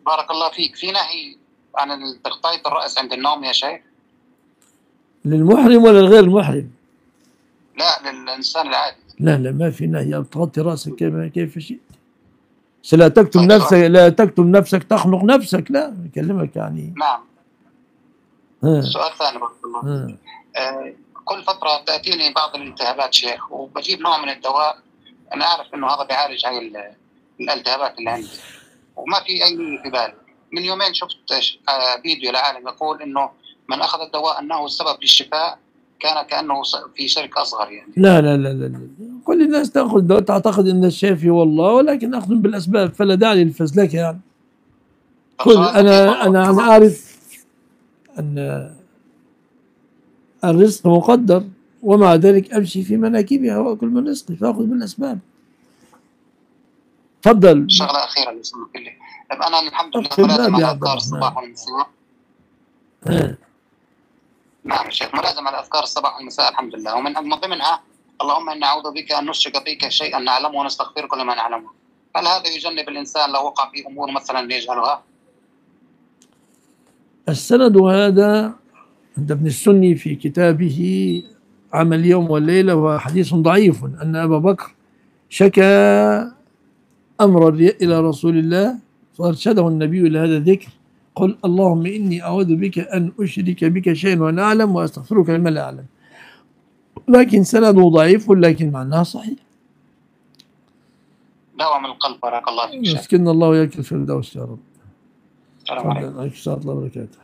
بارك الله فيك. في نهي عن تغطية الرأس عند النوم يا شيخ؟ للمحرم ولا الغير المحرم؟ لا، للإنسان العادي. لا لا، ما في نهي أن تغطي رأسك كيف شئت. لا تكتم طيب نفسك، لا تكتم نفسك تخنق نفسك، لا أكلمك يعني. نعم. ها سؤال ثاني بارك الله فيك. ها كل فترة تأتيني بعض الالتهابات شيخ، وبجيب نوع من الدواء. أنا أعرف إنه هذا بيعالج هاي الالتهابات اللي عندي، وما في أي في بالي. من يومين شفت فيديو لعالم يقول إنه من أخذ الدواء أنه السبب للشفاء، كان كأنه في شرك أصغر يعني. لا لا لا لا لا. كل الناس تأخذ دواء تعتقد أن الشافي والله، ولكن أخذ بالأسباب، فلا داعي للفزلكة يعني. أنا أعرف أن الرزق مقدر، ومع ذلك أمشي في مناكبها وأكل من رزقي، فأخذ بالأسباب. تفضل. شغلة أخيرة لسمك الله. طيب أنا الحمد لله أقسم ملازم يا على عبد أذكار الرحمن. الصباح والمساء. نعم يا شيخ، ملازم على أذكار الصباح والمساء الحمد لله، ومن ضمنها اللهم إنا نعوذ بك أن نشرك بك شيئا نعلمه ونستغفرك لما نعلمه. هل هذا يجنب الإنسان لو وقع في أمور مثلا ليجهلها؟ السند هذا عند ابن السني في كتابه عمل اليوم والليلة، وحديث ضعيف، أن أبا بكر شكى أمر الرياء إلى رسول الله فأرشده النبي إلى هذا الذكر: قل اللهم إني أعوذ بك أن أشرك بك شيئا وأنا أعلم، وأستغفرك لما لا أعلم. لكن سنده ضعيف، لكن معناه صحيح. دواء من القلب. بارك الله فيك شيخ. يسكن الله وياك الفردوس يا رب. السلام عليكم. عليكم السلام ورحمة الله وبركاته.